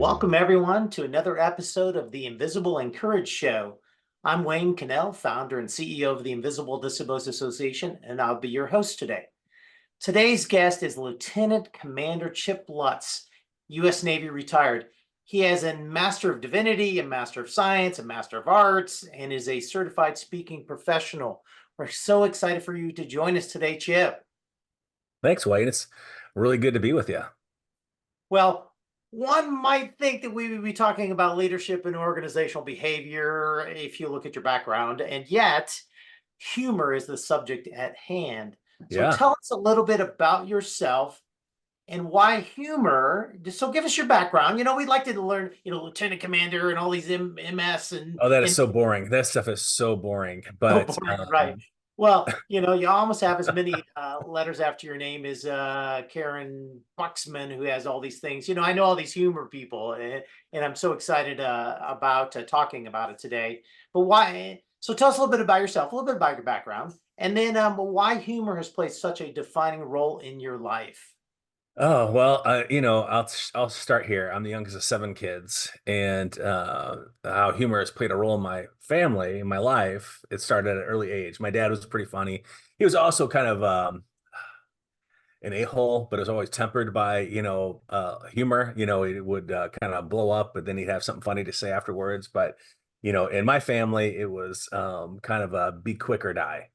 Welcome everyone to another episode of the Invisible InCourage Show. I'm Wayne Connell, founder and CEO of the Invisible Disabilities Association, and I'll be your host today. Today's guest is Lieutenant Commander Chip Lutz, U.S. Navy retired. He has a Master of Divinity, a Master of Science, a Master of Arts, and is a certified speaking professional. We're so excited for you to join us today, Chip. Thanks, Wayne. It's really good to be with you. Well, one might think that we would be talking about leadership and organizational behavior if you look at your background, and yet humor is the subject at hand. So Yeah. tell us a little bit about yourself and why humor. So give us your background. We'd like to learn, Lieutenant Commander and all these MS Oh, that is and so boring. That stuff is so boring. so But boring, right? Well, you almost have as many letters after your name as Karen Buxman, who has all these things. I know all these humor people, and I'm so excited about talking about it today. But why? So tell us a little bit about yourself, a little bit about your background, and then why humor has played such a defining role in your life. oh well, I'll start here. I'm the youngest of seven kids, and how humor has played a role in my family, in my life. It started at an early age. My dad was pretty funny. He was also kind of an a-hole, but it was always tempered by humor. It would kind of blow up, but then he'd have something funny to say afterwards. But in my family, it was kind of a be quick or die.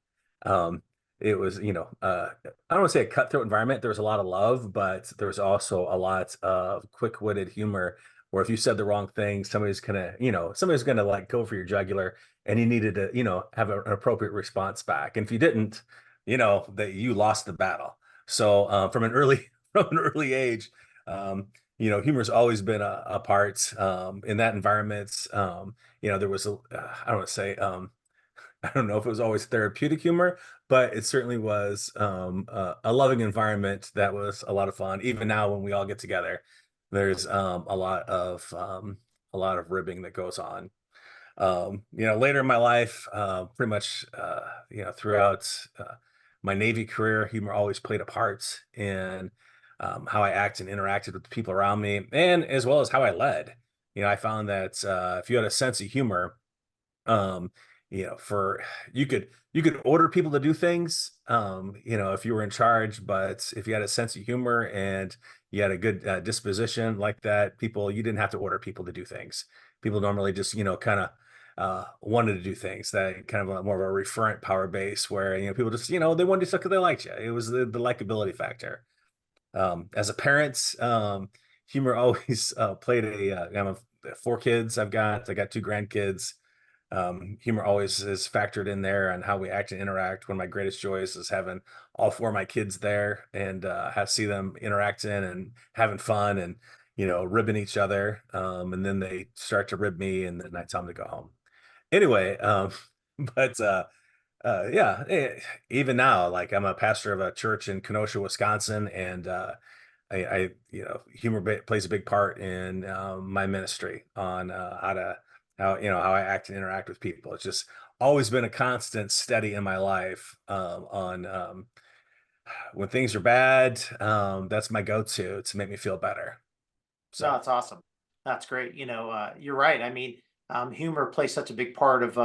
Um, it was I don't want to say a cutthroat environment. There was a lot of love, but there was also a lot of quick-witted humor where if you said the wrong thing, somebody's gonna like go for your jugular, and you needed to have an appropriate response back. And if you didn't, that you lost the battle. So from an early from an early age, humor's always been a part in that environment. There was I don't want to say I don't know if it was always therapeutic humor, but it certainly was a loving environment that was a lot of fun. Even now, when we all get together, there's a lot of ribbing that goes on. Later in my life, pretty much, throughout my Navy career, humor always played a part in how I act and interacted with the people around me, and as well as how I led. I found that if you had a sense of humor, um, for you could order people to do things, if you were in charge, but if you had a sense of humor and you had a good disposition like that, you didn't have to order people to do things. People normally just, kind of wanted to do things that kind of more of a referent power base where, people just, they wanted to do stuff because they liked you. It was the likability factor. As a parent, humor always played I'm four kids. I got two grandkids. Humor always is factored in there on how we act and interact. One of my greatest joys is having all four of my kids there and have see them interacting and having fun and ribbing each other. And then they start to rib me, and then I tell them to go home. Anyway, but yeah, even now, like I'm a pastor of a church in Kenosha, Wisconsin, and humor plays a big part in my ministry on how I act and interact with people. It's just always been a constant steady in my life on when things are bad. That's my go-to to make me feel better. No, So it's awesome. That's great. You're right. I mean, humor plays such a big part of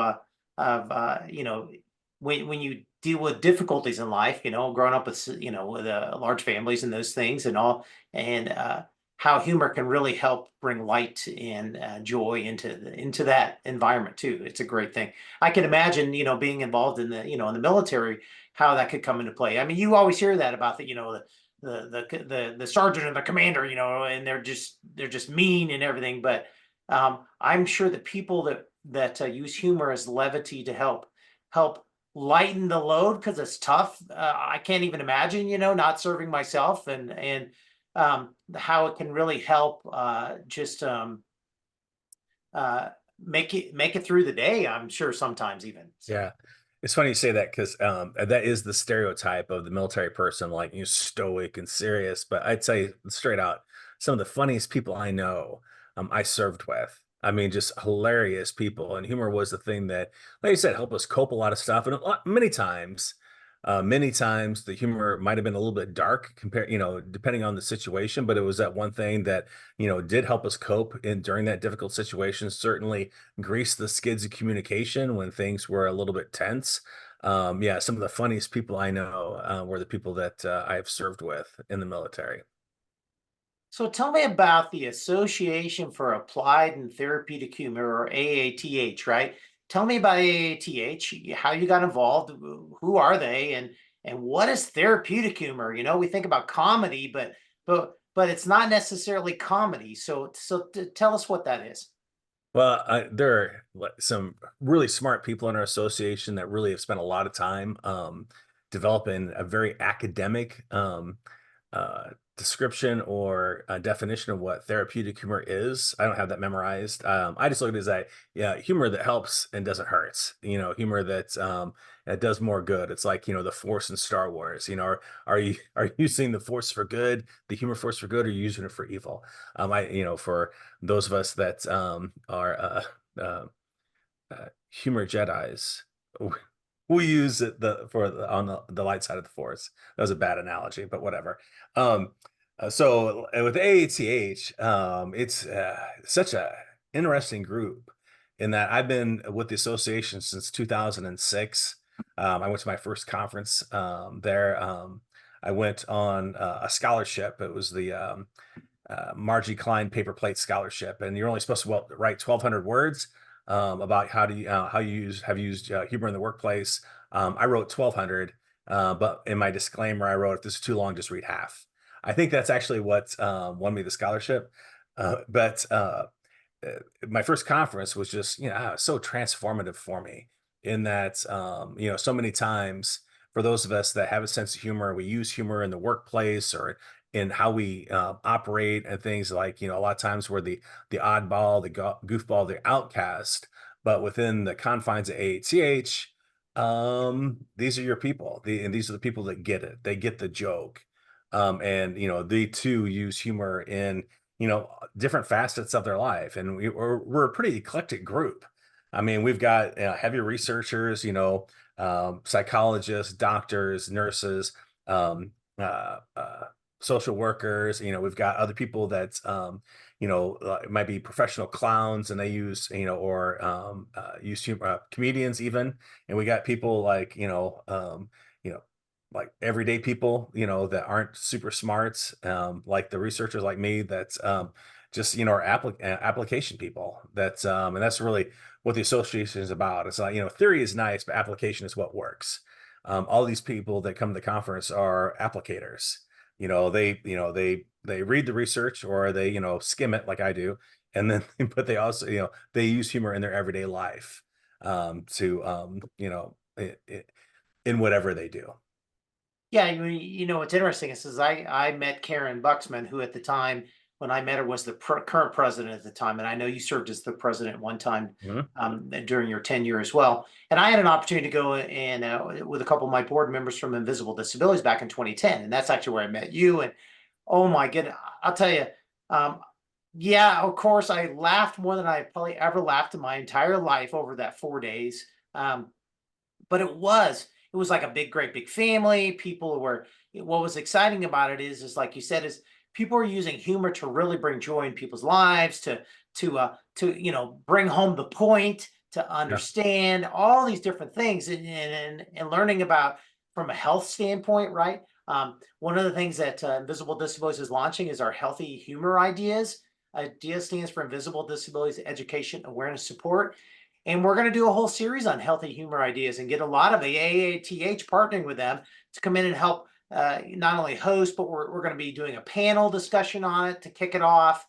when you deal with difficulties in life. Growing up with with large families and those things and all, and how humor can really help bring light and joy into that environment too. It's a great thing. I can imagine being involved in the military, how that could come into play. I mean, you always hear that about the sergeant and the commander, and they're just mean and everything. But I'm sure that people that use humor as levity to help lighten the load because it's tough. I can't even imagine, not serving myself and how it can really help just uh, make it through the day. I'm sure sometimes even so. yeah, it's funny you say that because that is the stereotype of the military person, like stoic and serious. But I'd say straight out, some of the funniest people I know, I served with. I mean, just hilarious people, and humor was the thing that, like you said, helped us cope a lot of stuff. And many times, Many times the humor might have been a little bit dark compared, depending on the situation, but it was that one thing that, did help us cope in during that difficult situation. Certainly greased the skids of communication when things were a little bit tense. Yeah, some of the funniest people I know were the people that I have served with in the military. So tell me about the Association for Applied and Therapeutic Humor, or AATH, right? Tell me about AATH, how you got involved, who are they, and what is therapeutic humor? We think about comedy, but it's not necessarily comedy. So tell us what that is. Well, there are some really smart people in our association that really have spent a lot of time developing a very academic uh, description or a definition of what therapeutic humor is. I don't have that memorized. I just look at it as yeah, humor that helps and doesn't hurt. Humor that does more good. It's like the Force in Star Wars. Are you using the Force for good, the humor Force for good, or are you using it for evil? For those of us that are uh, humor Jedi's. We use it on the light side of the force. That was a bad analogy, but whatever. So with AATH, it's such a interesting group in that I've been with the association since 2006. I went to my first conference there. I went on a scholarship. It was the Margie Klein paper plate scholarship, and you're only supposed to write 1,200 words about how you have used humor in the workplace. I wrote 1,200, but in my disclaimer, I wrote, if this is too long, just read half. I think that's actually what won me the scholarship. But my first conference was just, so transformative for me in that, so many times for those of us that have a sense of humor, we use humor in the workplace or in how we operate and things like, a lot of times we're the oddball, the goofball, the outcast, but within the confines of AATH, these are your people. And these are the people that get it. They get the joke. And, they too use humor in, different facets of their life. And we're a pretty eclectic group. I mean, we've got heavy researchers, psychologists, doctors, nurses, um, social workers. We've got other people that, it might be professional clowns and they use, use humor, comedians even. And we got people like, you know, like everyday people, that aren't super smart, like the researchers like me that just, are application people and that's really what the association is about. It's like, theory is nice, but application is what works. All these people that come to the conference are applicators. They read the research or they, skim it like I do. And then, but they also, they use humor in their everyday life to, in whatever they do. Yeah, what's interesting is I met Karen Buxman, who at the time when I met her was the current president at the time, and I know you served as the president one time Mhm. during your tenure as well. And I had an opportunity to go and with a couple of my board members from Invisible Disabilities back in 2010, and that's actually where I met you. And oh my goodness, I'll tell you, um, yeah, of course, I laughed more than I probably ever laughed in my entire life over that 4 days. But it was like a great big family. People were What was exciting about it is like you said, is people are using humor to really bring joy in people's lives, to bring home the point, to Yeah. understand all these different things, and learning about from a health standpoint, right? One of the things that Invisible Disabilities is launching is our healthy humor ideas. IDEA stands for Invisible Disabilities Education Awareness Support, and we're going to do a whole series on healthy humor ideas and get a lot of the AATH partnering with them to come in and help not only host, but we're going to be doing a panel discussion on it to kick it off.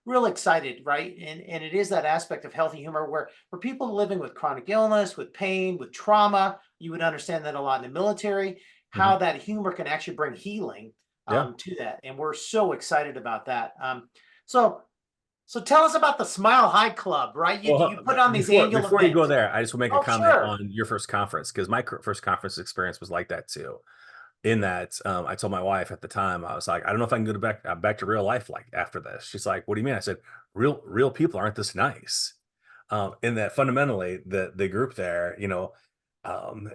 Real excited, right? And it is that aspect of healthy humor where for people living with chronic illness, with pain, with trauma, you would understand that a lot in the military, Mhm. how that humor can actually bring healing Yeah. to that. And we're so excited about that. So so tell us about the Smile High Club, right? You Well, put on these before annual before you go events. there, I just will make a Oh, comment sure. on your first conference because my first conference experience was like that too. In that, I told my wife at the time, I was like, I don't know if I can go back to real life like after this. She's like, what do you mean? I said, real people aren't this nice. In that fundamentally, the group there, um,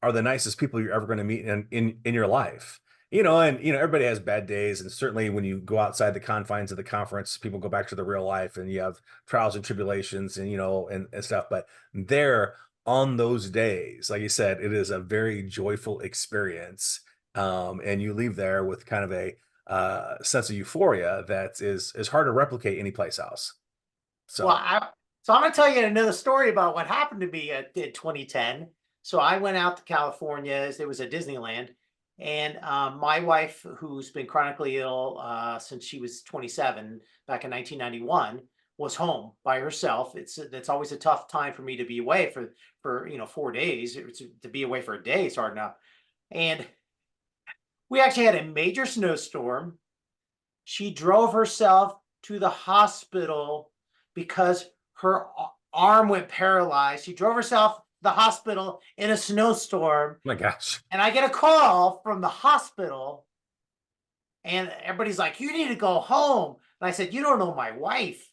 are the nicest people you're ever going to meet in your life. And everybody has bad days, and certainly when you go outside the confines of the conference, people go back to the real life, and you have trials and tribulations, and and stuff. But there, on those days, like you said, it is a very joyful experience, and you leave there with kind of a sense of euphoria that is hard to replicate anyplace else. Well, So, so I'm going to tell you another story about what happened to me in 2010. So I went out to California. It was at Disneyland, and my wife, who's been chronically ill since she was 27 back in 1991, was home by herself. It's always a tough time for me to be away for 4 days. To be away for a day is hard enough. And we actually had a major snowstorm. She drove herself to the hospital because her arm went paralyzed. She drove herself to the hospital in a snowstorm. my gosh. And I get a call from the hospital, and everybody's like, "You need to go home." And I said, "You don't know my wife.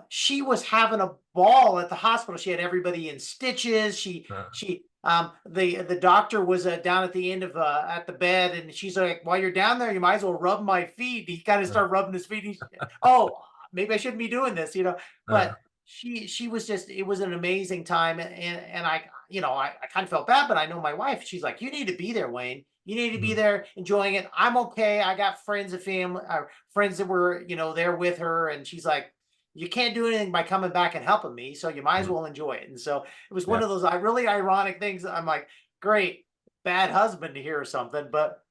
She was having a ball at the hospital. She had everybody in stitches. Uh, The doctor was down at the end of at the bed, and she's like, "While you're down there, you might as well rub my feet." He kind of uh, started rubbing his feet. Oh, maybe I shouldn't be doing this, uh, But she was just, it was an amazing time, and I kind of felt bad, but I know my wife. She's like, "You need to be there, Wayne. You need to be mhm, there enjoying it." I'm okay. I got friends and family, friends that were there with her, and she's like, "You can't do anything by coming back and helping me, so you might as mhm. well enjoy it." And so it was one Yeah. of those really ironic things. I'm like, great, bad husband to hear something, but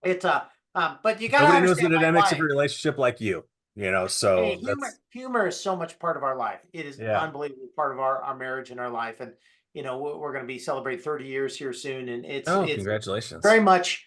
it's but you got to Nobody knows the understand my dynamics of a wife. relationship like you, Hey, so that's humor is so much part of our life. It is yeah. unbelievable part of our marriage and our life. And we're going to be celebrating 30 years here soon, and Oh, it's congratulations. very much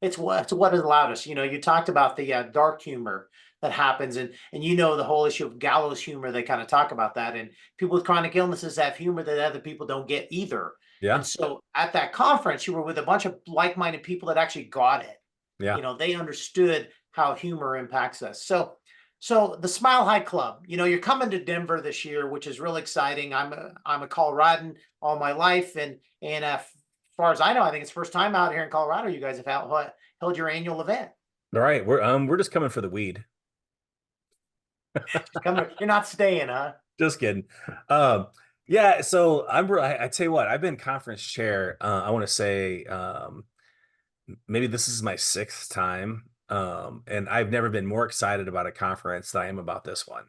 it's what has allowed us. You talked about the dark humor that happens, and the whole issue of gallows humor. They kind of talk about that, and people with chronic illnesses have humor that other people don't get either. And Yeah, so at that conference, you were with a bunch of like-minded people that actually got it. yeah. They understood how humor impacts us. So the Smile High Club, you're coming to Denver this year, which is really exciting. I'm a Coloradan all my life, and as far as I know, I think it's first time out here in Colorado. You guys have held your annual event. All right, we're just coming for the weed. You're not staying, huh? Just kidding. Um, yeah, so I tell you what, I've been conference chair, I want to say, maybe this is my sixth time. And I've never been more excited about a conference than I am about this one.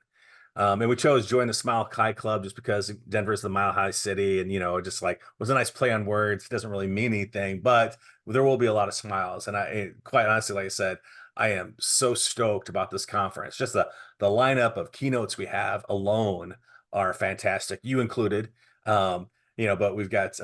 And we chose Join the Smile High Club just because Denver's the Mile High City, and just like was a nice play on words. It doesn't really mean anything, but there will be a lot of smiles. And quite honestly, like I said, I am so stoked about this conference. Just the lineup of keynotes we have alone are fantastic. You included. Um, but we've got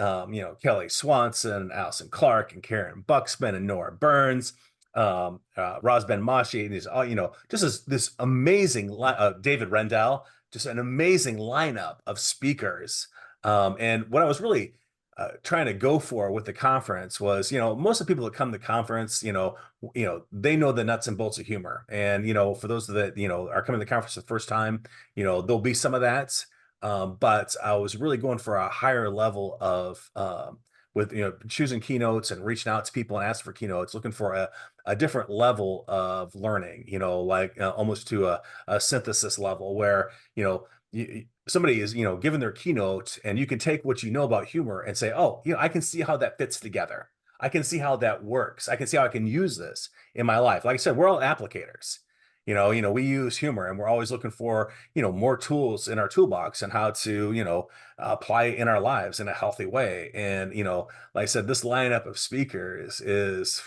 Kelly Swanson, Allison Clark, and Karen Buxman, and Nora Burns, Roz Ben Mashi, and these all just this amazing David Rendell, just an amazing lineup of speakers. And what I was really trying to go for with the conference was, most of the people that come to the conference, they know the nuts and bolts of humor. And for those that are coming to the conference for the first time, there'll be some of that. But I was really going for a higher level of with choosing keynotes and reaching out to people and asking for keynotes, looking for a different level of learning, like almost to a synthesis level where somebody is giving their keynote, and you can take what you know about humor and say, oh, I can see how that fits together. I can see how that works. I can see how I can use this in my life. Like I said, we're all applicators. We use humor, and we're always looking for more tools in our toolbox and how to apply it in our lives in a healthy way. And like I said, this lineup of speakers is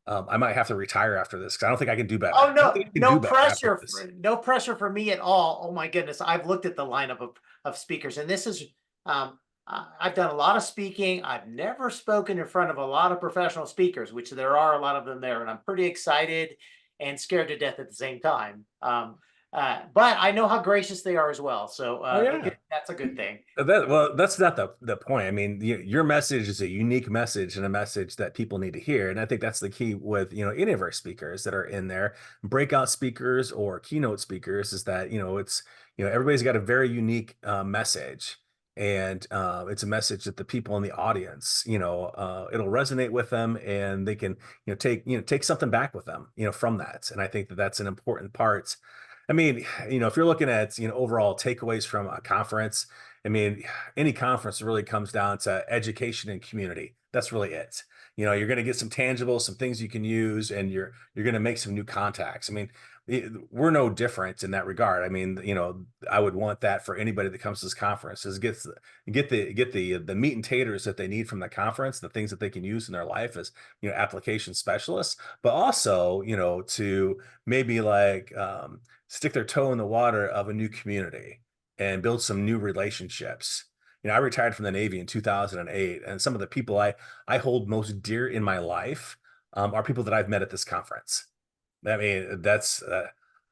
I might have to retire after this because I don't think I can do better. Oh, I don't no, think I can do better after this. no pressure for me at all. Oh my goodness, I've looked at the lineup of speakers, and this is I've done a lot of speaking. I've never spoken in front of a lot of professional speakers, which there are a lot of them there, and I'm pretty excited and scared to death at the same time. But I know how gracious they are as well, so Oh yeah. that's a good thing. Well, that's not the point. I mean, your message is a unique message and a message that people need to hear. And I think that's the key with, any of our speakers that are in there, breakout speakers or keynote speakers, is that, everybody's got a very unique message. and it's a message that the people in the audience, it'll resonate with them, and they can, take something back with them, from that. And I think that that's an important part. I mean, if you're looking at, overall takeaways from a conference, I mean, any conference really comes down to education and community. That's really it. You're going to get some tangible, some things you can use, and you're going to make some new contacts. I mean, we're no different in that regard. I mean, I would want that for anybody that comes to this conference, is get the meat and taters that they need from the conference, the things that they can use in their life as, application specialists, but also, to maybe like stick their toe in the water of a new community and build some new relationships. I retired from the Navy in 2008, and some of the people I hold most dear in my life are people that I've met at this conference. I mean, that's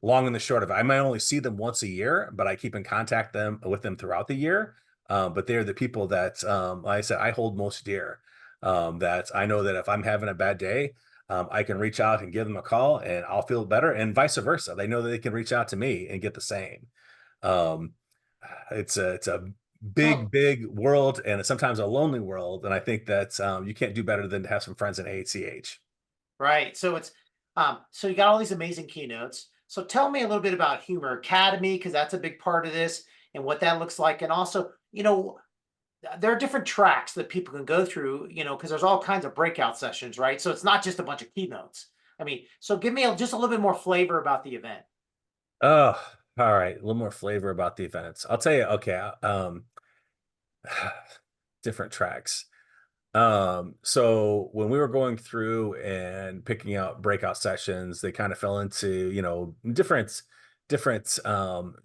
long and the short of it. I might only see them once a year, but I keep in contact with them throughout the year. But they're the people that, like I said, I hold most dear. That I know that if I'm having a bad day, I can reach out and give them a call, and I'll feel better, and vice versa. They know that they can reach out to me and get the same. Um, it's a So, big world, and it's sometimes a lonely world. And I think that you can't do better than to have some friends in AATH. right. So so you got all these amazing keynotes. So tell me a little bit about Humor Academy, because that's a big part of this and what that looks like. And also, there are different tracks that people can go through, because there's all kinds of breakout sessions, right? So it's not just a bunch of keynotes. I mean, so give me just a little bit more flavor about the event. Oh, all right. A little more flavor about the events. I'll tell you. Okay. Different tracks. So when we were going through and picking out breakout sessions, they kind of fell into, different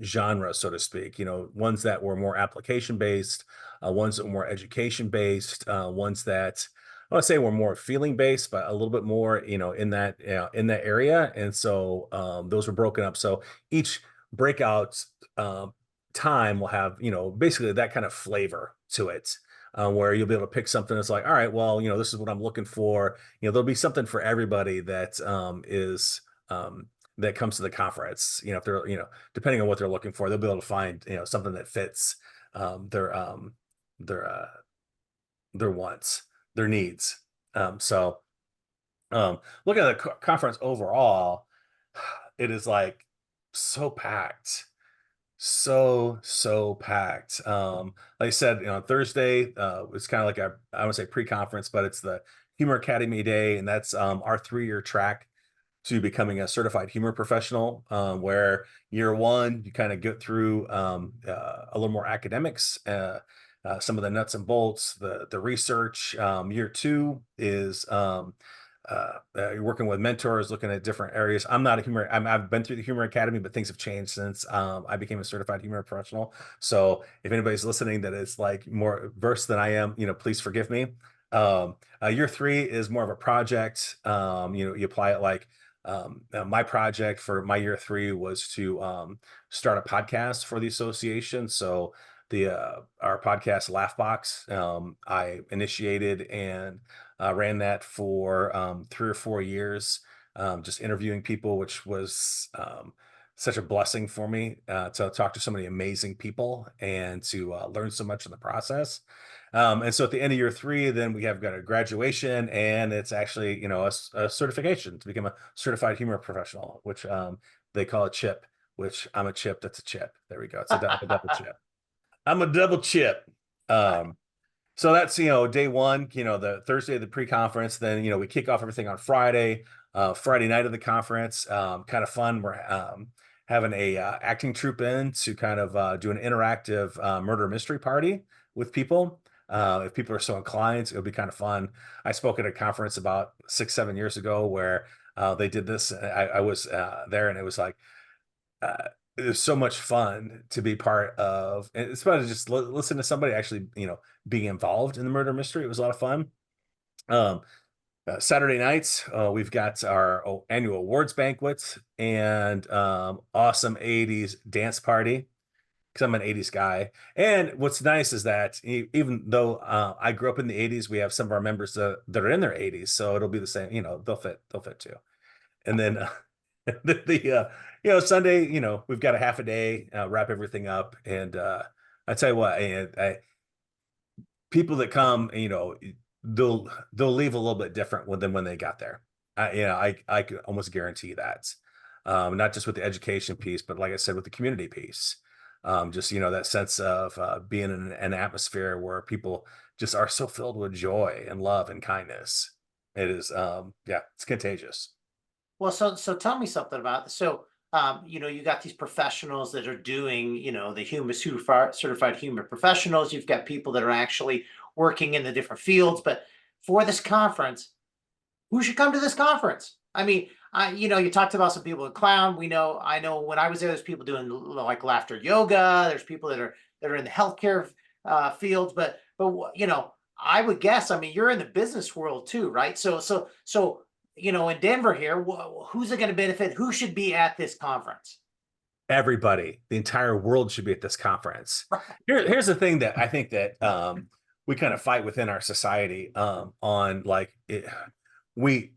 genres, so to speak, ones that were more application based, ones that were more education based, ones that I want to say were more feeling based, but a little bit more, in that area. And so those were broken up. So each breakout um, time will have, basically that kind of flavor to it, where you'll be able to pick something that's like, all right, well, this is what I'm looking for. There'll be something for everybody that that comes to the conference. If they're, depending on what they're looking for, they'll be able to find, something that fits their their uh, their wants, their needs. So looking at the conference overall, it is like so packed, so packed. Like I said, Thursday it's kind of like I would say pre-conference, but it's the Humor Academy Day, and that's our 3-year track to becoming a certified humor professional, where year one, you kind of get through a little more academics, some of the nuts and bolts, the research. Year two is you're working with mentors, looking at different areas. I'm not a humor. I've been through the Humor Academy, but things have changed since I became a certified humor professional. So if anybody's listening that is like more versed than I am, please forgive me. Year three is more of a project. You apply it like my project for my year three was to start a podcast for the association. So the our podcast Laughbox, I initiated and ran that for 3 or 4 years, just interviewing people, which was such a blessing for me to talk to so many amazing people and to learn so much in the process. And so at the end of year three, then we have got a graduation, and it's actually, a certification to become a certified humor professional, which they call a chip, which I'm a chip. That's a chip. There we go. It's a double chip. I'm a double chip. Um, so that's, day one, the Thursday of the pre-conference. Then, we kick off everything on Friday, Friday night of the conference. Kind of fun. We're having a acting troupe in to kind of do an interactive murder mystery party with people. If people are so inclined, it'll be kind of fun. I spoke at a conference about 6, 7 years ago where they did this. I was there, and it was like, uh, it was so much fun to be part of, and it's about to just listen to somebody actually, being involved in the murder mystery. It was a lot of fun. Um, Saturday nights, we've got our annual awards banquet and awesome 80s dance party, because I'm an 80s guy. And what's nice is that even though I grew up in the 80s, we have some of our members that are in their 80s. So it'll be the same, they'll fit too. And then Sunday, we've got a half a day, wrap everything up. And I tell you what, people that come, they'll leave a little bit different than when they got there. I could almost guarantee that. Not just with the education piece, but like I said, with the community piece. Just that sense of being in an atmosphere where people just are so filled with joy and love and kindness. It is, yeah, it's contagious. Well, so tell me something about this. So, you got these professionals that are doing, the human certified human professionals. You've got people that are actually working in the different fields. But for this conference, who should come to this conference? I mean, you talked about some people in clown. I know when I was there, there's people doing like laughter yoga. There's people that are in the healthcare fields. But I would guess. I mean, you're in the business world too, right? So in Denver here, who's it going to benefit? Who should be at this conference? Everybody, the entire world should be at this conference. Right. Here's the thing that I think that we kind of fight within our society on like we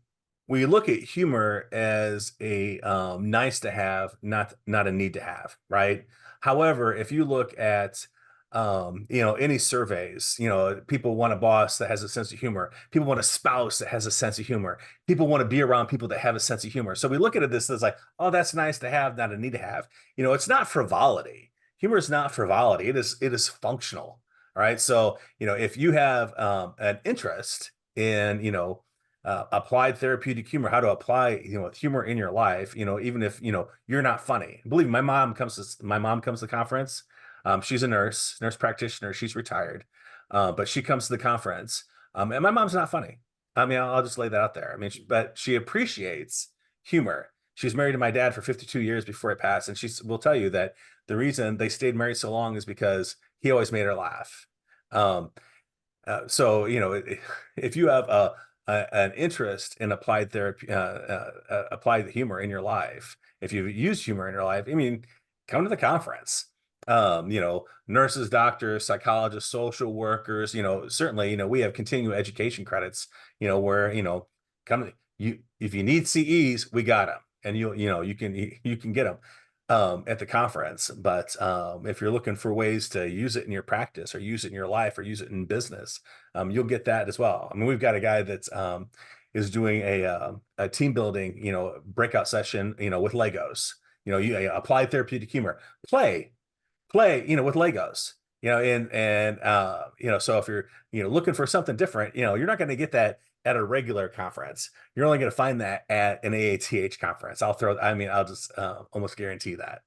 we look at humor as a nice to have, not a need to have, right? However, if you look at any surveys, people want a boss that has a sense of humor. People want a spouse that has a sense of humor. People want to be around people that have a sense of humor. So we look at this as like, oh, that's nice to have, not a need to have. It's not frivolity. Humor is not frivolity. It is functional. All right. So, if you have an interest in, applied therapeutic humor, how to apply, humor in your life, even if, you're not funny. Believe me, my mom comes to the conference. She's a nurse practitioner. She's retired. But she comes to the conference. And my mom's not funny. I mean, I'll just lay that out there. I mean, but she appreciates humor. She was married to my dad for 52 years before he passed. And she will tell you that the reason they stayed married so long is because he always made her laugh. Um, so, if you have an interest in applied therapy, applied humor in your life, if you've used humor in your life, I mean, come to the conference. Nurses, doctors, psychologists, social workers, certainly, we have continuing education credits, where, come, if you need CEs, we got them, and you can get them at the conference. But if you're looking for ways to use it in your practice or use it in your life or use it in business, you'll get that as well. I mean, we've got a guy that's is doing a team building, breakout session, with Legos. You apply therapeutic humor, play, with Legos. So if you're, looking for something different, you're not going to get that at a regular conference. You're only going to find that at an AATH conference. I'll just almost guarantee that.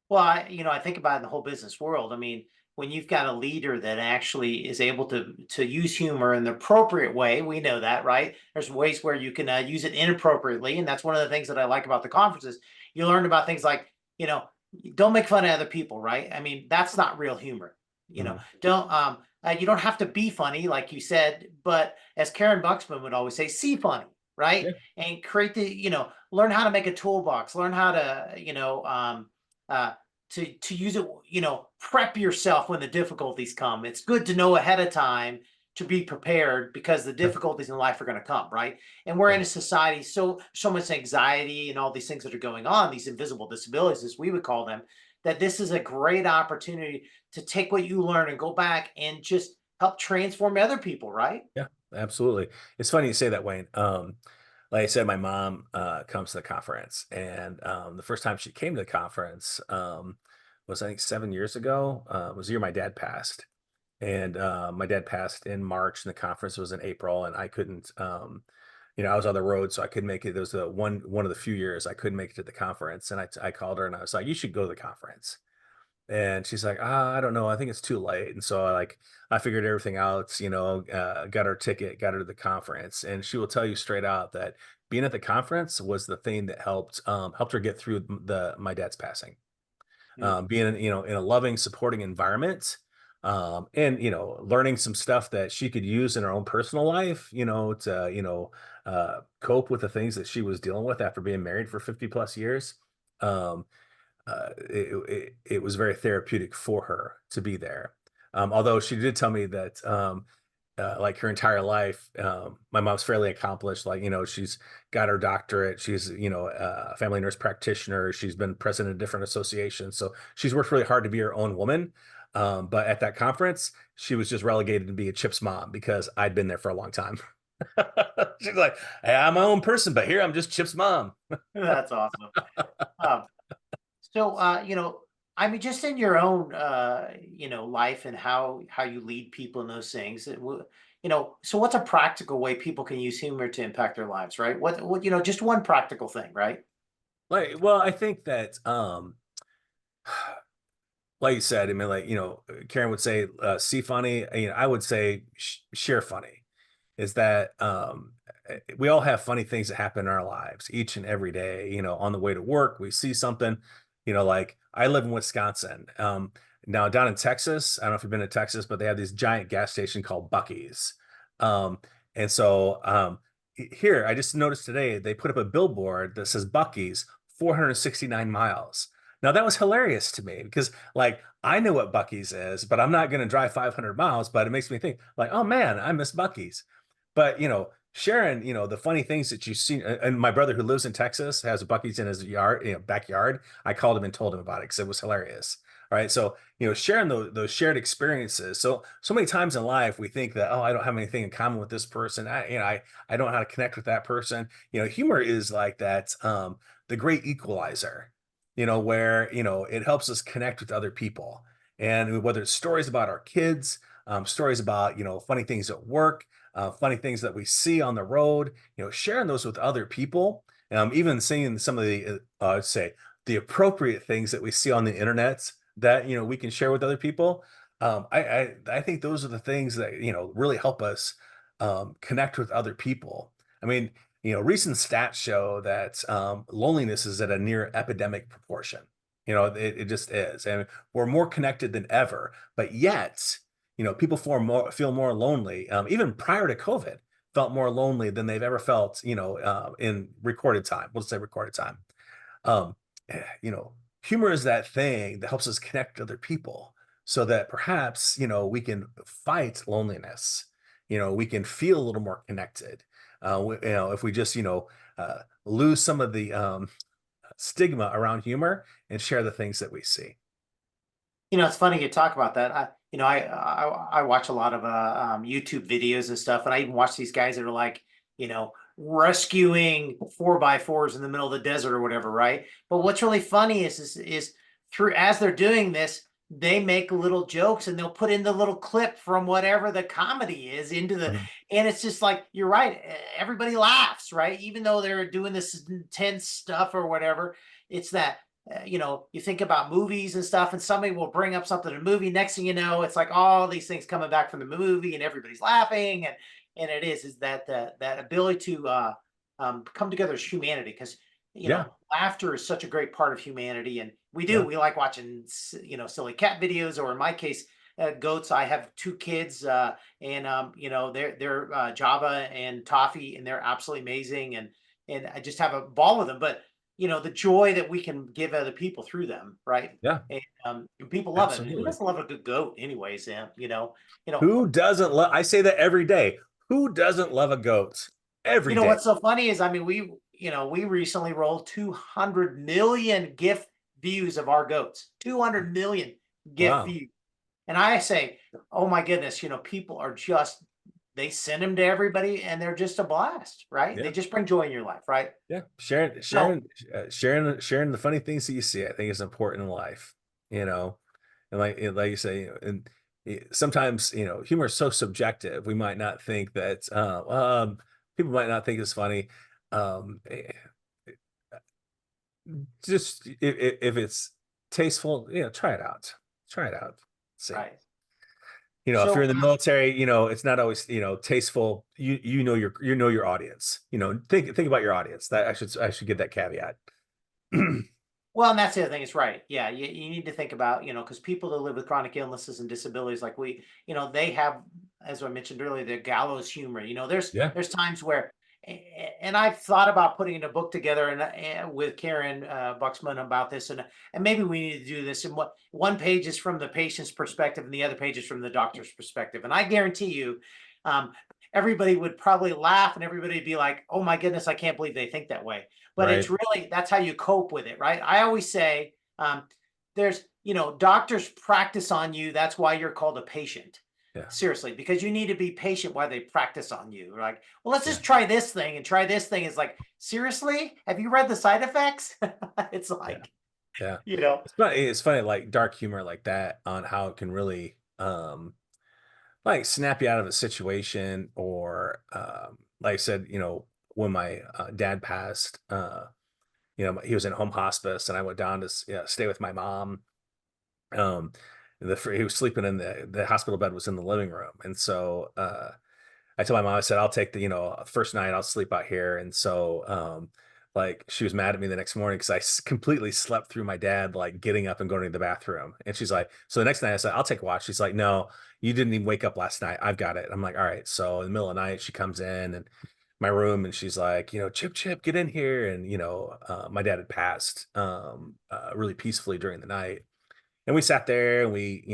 Well, I think about it in the whole business world. I mean, when you've got a leader that actually is able to use humor in the appropriate way, we know that, right? There's ways where you can use it inappropriately, and that's one of the things that I like about the conferences. You learn about things like, you know, don't make fun of other people, right? I mean, that's not real humor. Mhm. Don't you don't have to be funny, like you said, but as Karen Buxman would always say, see funny, right? Yeah. And create learn how to make a toolbox, learn how to, uh, to use it, prep yourself when the difficulties come. It's good to know ahead of time to be prepared because the Yeah. difficulties in life are going to come, right? And we're Yeah. in a society so much anxiety and all these things that are going on, these invisible disabilities, as we would call them, that this is a great opportunity to take what you learn and go back and just help transform other people, right? Yeah, absolutely. It's funny you say that, Wayne. Like I said, my mom comes to the conference, and the first time she came to the conference was, I think, 7 years ago. Was the year my dad passed, and my dad passed in March, and the conference was in April, and I couldn't. I was on the road, so I couldn't make it. There was the one of the few years I couldn't make it to the conference, and I called her and I was like, "You should go to the conference." And she's like, I don't know. I think it's too late. And so I figured everything out, got her ticket, got her to the conference. And she will tell you straight out that being at the conference was the thing that helped her get through my dad's passing. Mm. Being in a loving, supporting environment, and learning some stuff that she could use in her own personal life, to cope with the things that she was dealing with after being married for 50 plus years. Um, it was very therapeutic for her to be there. Although she did tell me that, like her entire life, my mom's fairly accomplished. Like, she's got her doctorate. She's, a family nurse practitioner. She's been president of different associations. So she's worked really hard to be her own woman. But at that conference, she was just relegated to be a Chip's mom because I'd been there for a long time. She's like, hey, I'm my own person, but here I'm just Chip's mom. That's awesome. Um, so, I mean, just in your own, life and how you lead people in those things, so what's a practical way people can use humor to impact their lives, right? Just one practical thing, right? Like, well, I think that like you said, I mean, like, Karen would say, see funny. I would say share funny. Is that we all have funny things that happen in our lives each and every day. On the way to work, we see something. Like I live in Wisconsin. Now down in Texas, I don't know if you've been to Texas, but they have this giant gas station called Bucky's. Um, and so here, I just noticed today they put up a billboard that says Bucky's 469 miles. Now that was hilarious to me because like I know what Bucky's is, but I'm not going to drive 500 miles. But it makes me think like, oh man, I miss Bucky's. But sharing, the funny things that you see. And my brother who lives in Texas has a Bucky's in his yard, backyard. I called him and told him about it because it was hilarious. All right. So, sharing those shared experiences. So many times in life we think that, oh, I don't have anything in common with this person. I don't know how to connect with that person. Humor is like that, the great equalizer, where, it helps us connect with other people. And whether it's stories about our kids, stories about, funny things at work, funny things that we see on the road, sharing those with other people, even seeing some of the, say, the appropriate things that we see on the internet that, we can share with other people. I think those are the things that, really help us connect with other people. I mean, recent stats show that loneliness is at a near epidemic proportion. It just is. And we're more connected than ever, but yet, people feel more lonely, even prior to COVID, felt more lonely than they've ever felt, in recorded time. We'll say recorded time. Um, Humor is that thing that helps us connect to other people so that perhaps, we can fight loneliness. We can feel a little more connected. If we just, lose some of the stigma around humor and share the things that we see. It's funny you talk about that. I watch a lot of YouTube videos and stuff, and I even watch these guys that are like, rescuing 4x4s in the middle of the desert or whatever, right? But what's really funny is through as they're doing this, they make little jokes and they'll put in the little clip from whatever the comedy is into the, Mhm. and it's just like you're right. Everybody laughs, right? Even though they're doing this intense stuff or whatever, it's that you think about movies and stuff, and somebody will bring up something in a movie. Next thing you know, it's like all these things coming back from the movie, and everybody's laughing, and it is that that ability to come together as humanity, because Yeah, laughter is such a great part of humanity, and yeah, we like watching silly cat videos, or in my case, goats. I have two kids, and they're Java and Toffee, and they're absolutely amazing, and I just have a ball with them. But the joy that we can give other people through them, right? yeah, And people love it. And who absolutely. doesn't love a good goat, anyways? You know, Who doesn't love? I say that every day. Who doesn't love a goat? Every day. what's so funny is, I mean, we recently rolled 200 million GIF views of our goats. 200 million GIF Wow. views. And I say, oh my goodness, people are just, they send them to everybody and they're just a blast, right? They Yeah. just bring joy in your life, right? Yeah. Sharing, So, sharing, sharing the funny things that you see, I think is important in life, you know, and like you say, and sometimes, humor is so subjective. We might not think that, people might not think it's funny. Um, eh, just if it's tasteful, try it out. Try it out. See. right. If you're So, in the military, it's not always, tasteful. You know your audience. Think about your audience. That I should get that caveat. well, and that's the other thing. It's right. Yeah, you need to think about, because people that live with chronic illnesses and disabilities, like they have, as I mentioned earlier, the gallows humor. Yeah, There's times where, and I've thought about putting a book together and with Karen Buxman about this, and maybe we need to do this. And what one page is from the patient's perspective, and the other page is from the doctor's perspective. And I guarantee you, um, everybody would probably laugh, and everybody would be like, "Oh my goodness, I can't believe they think that way." But it's right. really, that's how you cope with it, right? I always say, there's doctors practice on you. That's why you're called a patient. Yeah. Seriously, because you need to be patient while they practice on you. Like, well, let's Yeah. just try this thing and try this thing. It's like, seriously, have you read the side effects? It's Yeah. like, Yeah. you know, It's funny, like dark humor like that on how it can really like snap you out of a situation, or like I said, when my dad passed, he was in home hospice and I went down to stay with my mom. Um, he was sleeping in the hospital bed was in the living room. And so I told my mom, I said, I'll take first night I'll sleep out here. And so, like she was mad at me the next morning because completely slept through my dad, like getting up and going to the bathroom. And she's like, so the next night I said, I'll take a watch. She's like, no, you didn't even wake up last night. I've got it. I'm like, all right. So in the middle of the night, she comes in and my room and she's like, Chip, get in here. And, my dad had passed, really peacefully during the night. And we sat there and we,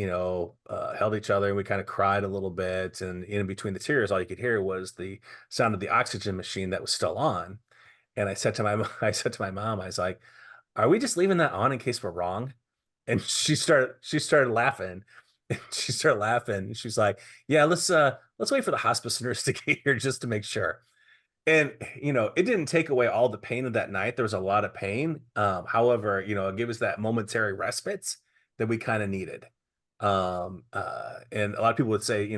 held each other and we kind of cried a little bit. And in between the tears, all you could hear was the sound of the oxygen machine that was still on. And I said to I said to my mom, I was like, "Are we just leaving that on in case we're wrong?" And she started laughing. She started laughing. She's like, "Yeah, let's wait for the hospice nurse to get here just to make sure." And it didn't take away all the pain of that night. There was a lot of pain. However, it gave us that momentary respite that we kind of needed. And a lot of people would say,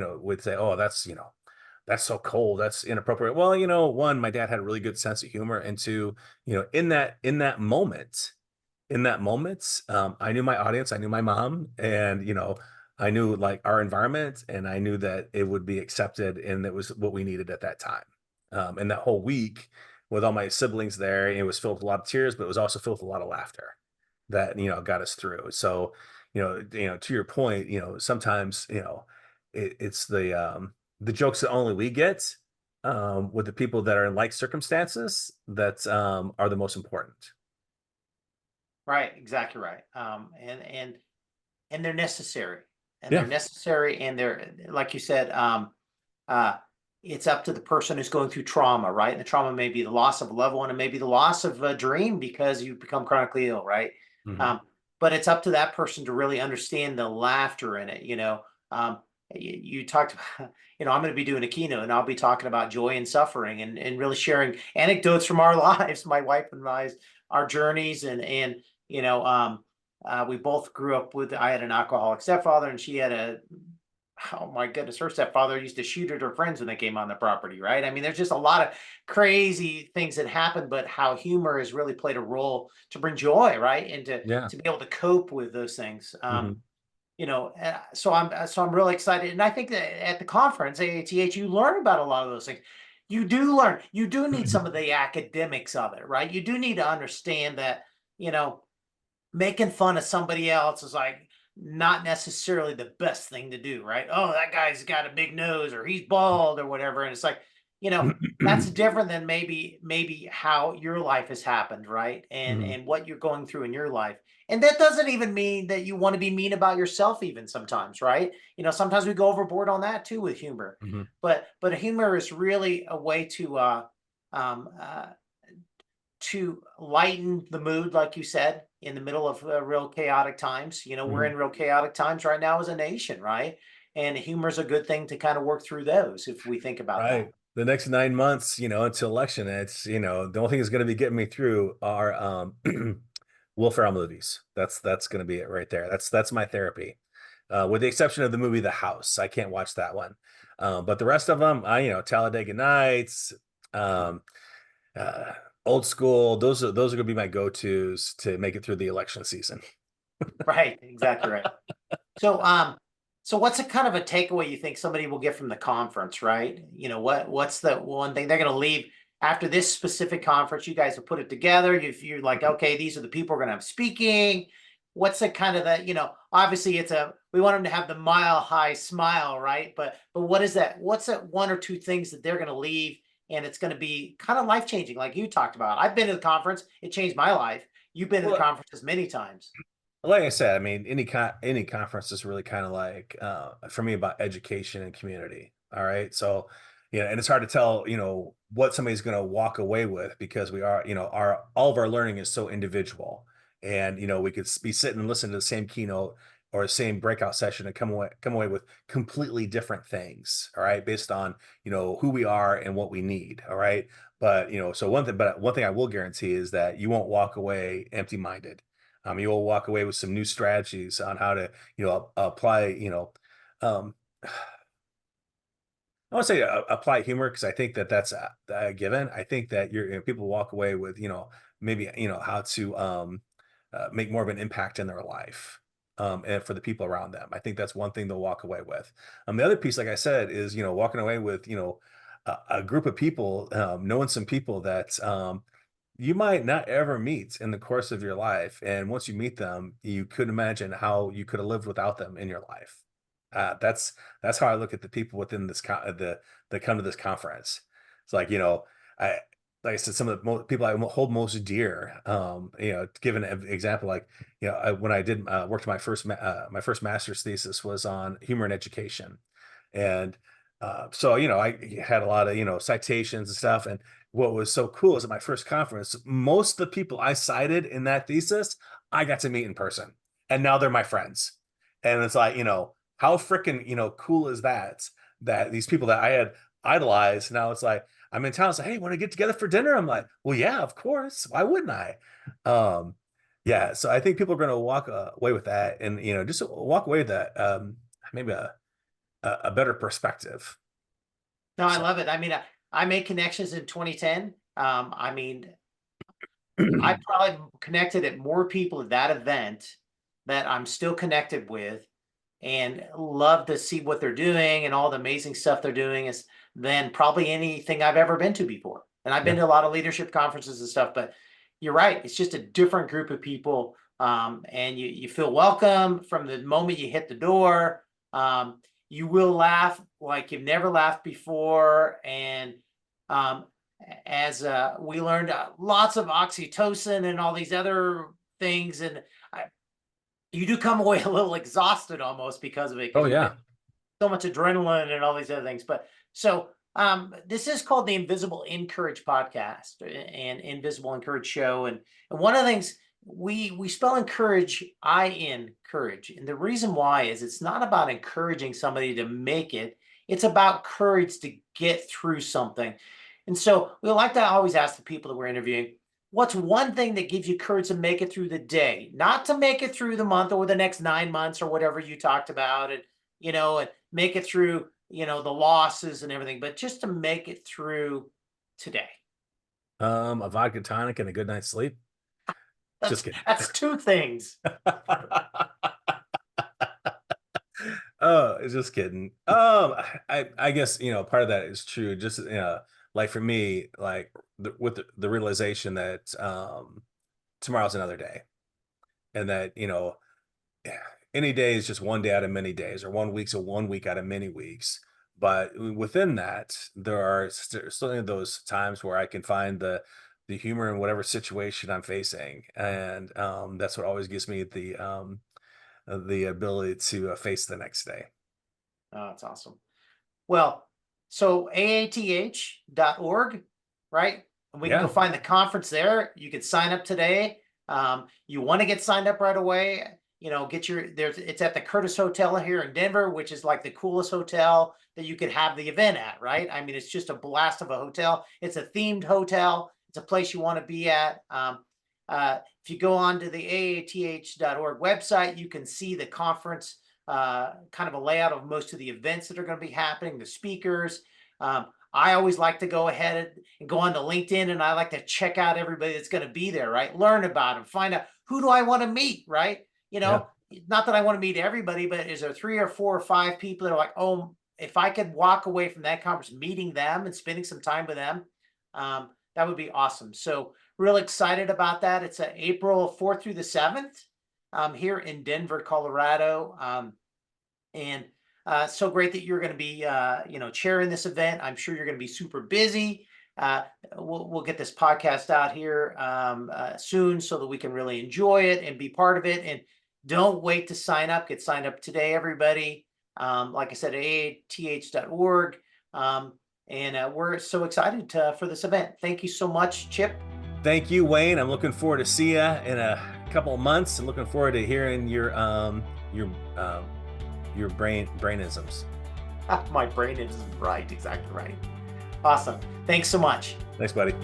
"Oh, that's so cold. That's inappropriate." Well, one, my dad had a really good sense of humor, and two, in that moment, I knew my audience, I knew my mom, and I knew like our environment, and I knew that it would be accepted, and that was what we needed at that time. And that whole week with all my siblings there, it was filled with a lot of tears, but it was also filled with a lot of laughter that got us through. So, to your point, sometimes it's the jokes that only we get with the people that are in like circumstances that are the most important. right, exactly right. And they're necessary, and Yeah. they're like you said, uh, it's up to the person who's going through trauma, right? And the trauma may be the loss of a loved one, and maybe the loss of a dream because you become chronically ill, right? Hmm. Um, but it's up to that person to really understand the laughter in it. You talked about, I'm going to be doing a keynote, and I'll be talking about joy and suffering, and really sharing anecdotes from our lives, my wife and I, our journeys, and you know, um, we both grew up with. I had an alcoholic stepfather, and she had a, oh my goodness, her stepfather used to shoot at her friends when they came on the property, right? I mean, there's just a lot of crazy things that happen, but how humor has really played a role to bring joy, right? And to Yeah. to be able to cope with those things. Hmm. So I'm really excited, and I think that at the conference AATH, you learn about a lot of those things. You do learn. You do need some of the academics of it, right? You do need to understand that you know making fun of somebody else is like not necessarily the best thing to do, right? Oh, that guy's got a big nose or he's bald or whatever. And it's like, you know, that's different than maybe how your life has happened, right? And Hmm. and what you're going through in your life. And that doesn't even mean that you want to be mean about yourself even sometimes, right? Sometimes we go overboard on that too with humor. Hmm. But humor is really a way um uh to lighten the mood, like you said, in the middle of real chaotic times. We're Hmm. in real chaotic times right now as a nation, right? And humor is a good thing to kind of work through those if we think about that. Right. The next 9 months, until election, it's, the only thing that's going to be getting me through are Will Ferrell movies. That's going to be it right there. That's my therapy. With the exception of the movie The House. I can't watch that one. But the rest of them, Talladega Nights, um, uh, Old School, those are going to be my go-tos to make it through the election season. Right, exactly right. So, so what's a kind of a takeaway you think somebody will get from the conference, right? What's the one thing they're going to leave after this specific conference? You guys have put it together. You're like, okay, these are the people we're going to have speaking. What's the kind of obviously we want them to have the mile high smile, right? But what is that? What's that one or two things that they're going to leave and it's going to be kind of life changing, like you talked about? I've been to the conference; it changed my life. You've been to the Well, conferences many times. like I said, I mean, any conference is really kind of like for me about education and community. All right, so and it's hard to tell what somebody's going to walk away with because we are our all of our learning is so individual, and we could be sitting and listening to the same keynote or the same breakout session and come away with completely different things, all right, based on who we are and what we need, all right. But so one thing I will guarantee is that you won't walk away empty minded. You will walk away with some new strategies on how to apply um I want to say apply humor, because I think that that's a given. I think that people walk away with maybe how to make more of an impact in their life, and for the people around them. I think that's one thing they'll walk away with. The other piece, like I said, is walking away with a group of people, knowing some people that you might not ever meet in the course of your life, and once you meet them, you could imagine how you could have lived without them in your life. That's how I look at the people within the that come to this conference. It's like I like I said, some of the people I hold most dear. To give an example, like when I did worked my first master's thesis was on humor in education, and so I had a lot of citations and stuff. And what was so cool is at my first conference, most of the people I cited in that thesis, I got to meet in person, and now they're my friends. And it's like how freaking cool is that? That these people that I had idolized, now it's like I'm in town. It's like, hey, want to get together for dinner? I'm like, well, yeah, of course. Why wouldn't I? Um, yeah. So I think people are going to walk away with that, and just walk away with that maybe a better perspective. No, I So love it. I mean, I made connections in 2010. I mean, I probably connected at more people at that event that I'm still connected with and love to see what they're doing and all the amazing stuff they're doing is than probably anything I've ever been to before. And I've been yeah. to a lot of leadership conferences and stuff, but you're right. It's just a different group of people. And you feel welcome from the moment you hit the door. Um, you will laugh like you've never laughed before. And um, as we learned lots of oxytocin and all these other things. And you do come away a little exhausted almost because of it, Oh because you've been yeah. so much adrenaline and all these other things. But so this is called the Invisible Encourage podcast and Invisible Encourage show. And one of the things we spell encourage, I-N courage. And the reason why is it's not about encouraging somebody to make it. It's about courage to get through something. And so we like to always ask the people that we're interviewing, what's one thing that gives you courage to make it through the day, not to make it through the month or the next 9 months or whatever you talked about, and make it through, the losses and everything, but just to make it through today. A vodka tonic and a good night's sleep. Just That's kidding. that's two things. Oh, just kidding. I guess part of that is true. Just like for me, like with the realization that tomorrow's another day, and that any day is just one day out of many days, or one week's a one week out of many weeks. But within that, there are still those times where I can find the humor in whatever situation I'm facing, and that's what always gives me the ability to face the next day. Oh, that's awesome. Well, so AATH.org, right? And we can go Yeah. find the conference there. You can sign up today. You want to get signed up right away. Get it's at the Curtis Hotel here in Denver, which is like the coolest hotel that you could have the event at, right? I mean, it's just a blast of a hotel. It's a themed hotel. It's a place you want to be at. If you go on to the AATH.org website, you can see the conference kind of a layout of most of the events that are going to be happening, the speakers. I always like to go ahead and go on to LinkedIn, and I like to check out everybody that's going to be there, right? Learn about them, find out who do I want to meet, right? Yeah. Not that I want to meet everybody, but is there 3 or 4 or 5 people that are like, oh, if I could walk away from that conference meeting them and spending some time with them, that would be awesome. So real excited about that. It's April 4th through the 7th here in Denver, Colorado. And so great that you're going to be, chairing this event. I'm sure you're going to be super busy. We'll get this podcast out here soon so that we can really enjoy it and be part of it. And don't wait to sign up. Get signed up today, everybody. Like I said, AATH.org. And we're so excited for this event. Thank you so much, Chip. Thank you, Wayne. I'm looking forward to see you in a couple of months, and looking forward to hearing your um, your brainisms. My brain is right, exactly right. Awesome. Thanks so much. Thanks, buddy.